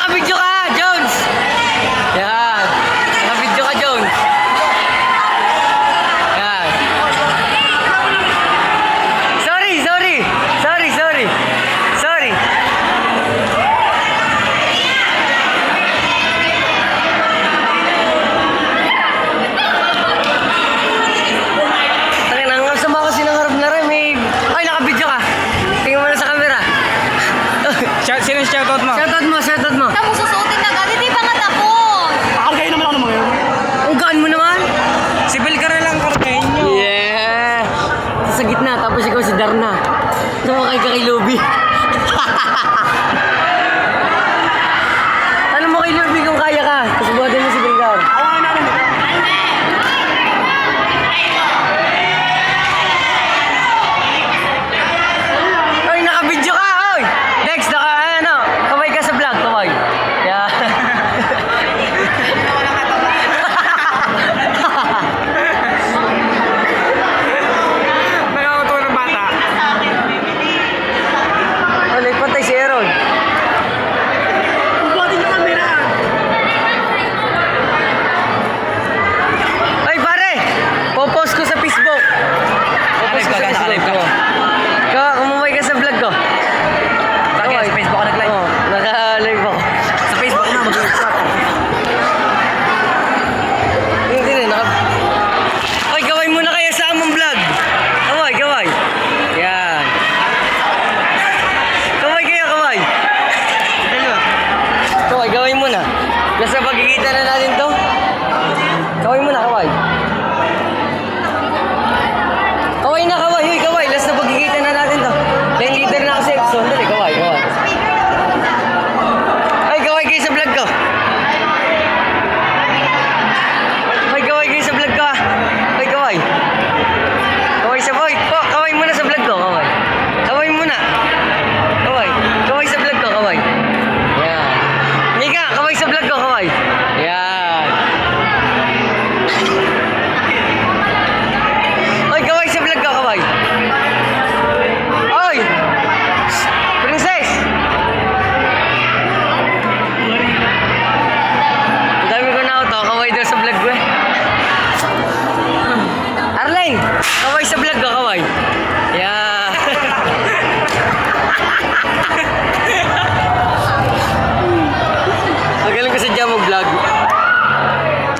nakabidyo ka, Jones! Yan. Nakabidyo ka, Jones. Yan. Sorry. Tangin na, nga sama ko sinangarap na rin. Ay, nakabidyo ka. Tingnan mo na sa camera. Sino shoutout mo? Shoutout mo. Tamo susuotin na agad, hindi pa nga tapos. Kargayin naman ako ng mga yun. Ang gaan mo naman. Si Belcar lang kargayin nyo. Yeah! Sa gitna, tapos ikaw si Darna. Tumakay ka kay Luby. Tanong mo kay Luby kung kaya ka. Tapos buhatin mo si Belgar. Awakan namin. Ay, nakabidyo ka! Oy! Dex, kaway ka sa vlog, kaway. Yeah. Nakakatawa ng bata. Ulit, patay si Aaron. Buhatin yung camera. Ay, pare! Popost ko sa Facebook. Naka-live ka, naka-live ka. Kumumay ka sa vlog ko. Lagi, sa Facebook ka nag-live. Oo, naka-live ako. Sa Facebook na, mag-live ka. Hindi rin, Oy, gawin muna kayo sa among vlog. Gaway. Yan. Kaway kayo, kaway. Kaway, gawin muna. Nasa pagkikita na natin to. Kaway muna, kaway. Kaway na, kaway. Huy, kaway. Last na pagkikita na natin to. Yung leader na kasi. So, dali, kaway. Ay, kaway kayo sa vlog ko. Ay, kaway kayo sa vlog ko, ah. Ay, kaway. Kaway sa boy. Kaway muna sa vlog ko, kaway. Kaway muna. Kaway. Kaway sa vlog ko, kaway. Yan. Mika, kaway sa vlog ko, kaway. Yan. Ay, kaway sa vlog ko, kaway. Oy! Princess! Ang dami ko na auto, kaway daw sa vlog ko eh. Arlene! Kaway sa vlog ko, kaway. Yeah. Magaling ko sa Jamo vlog.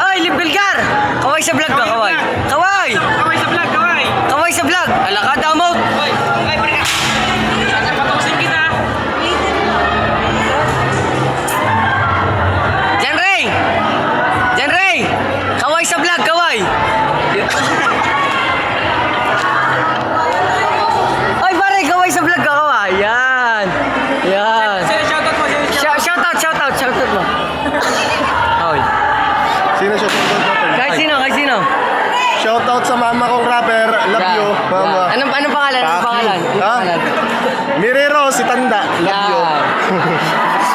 Ay, Belgar! Kaway sa vlog ko, kaway. Kaway! Kaway sa vlog, kaway. Kaway sa vlog! Ala ka, damot! Hoy, balik ka. Sana patusin kita. Jan Ray! Kaway sa vlog, kaway! Ay, pare, kaway sa vlog ka, kaway. Yan. Sino shoutout mo? Shoutout mo. Oy. Sino shoutout natin? Kahit sino. Shoutout sa mama kong rapper. Love you, mama. Anong pangalan? Anong pangalan? Ha? Mirero, si Tanda. Love you. Yan.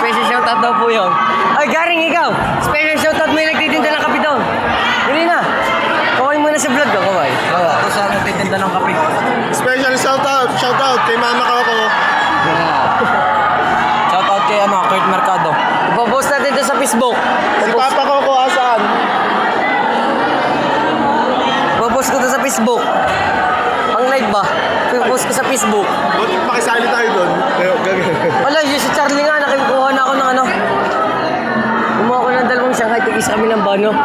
Special shoutout daw po yun. Ay, Garing, ikaw. Special shoutout mo yung nagtitinda ng kape daw. Hindi na. Kaway muna sa vlog ko, kaway. Ako sa nagtitinda ng kape. Special shoutout kay mama ko ako. Yan. Shoutout kay Kurt Mercado. Ipopost natin ito sa Facebook. Si papa ko ako asan? Ipopost ko ito sa Facebook. Pang live ba? Ipopost ko sa Facebook. Buti pakisali tayo doon. Wala, yung si Charlie nga, nakikuha na ako ng ano. Gumawa ko ng dalawang Shanghai, tigis kami ng bano.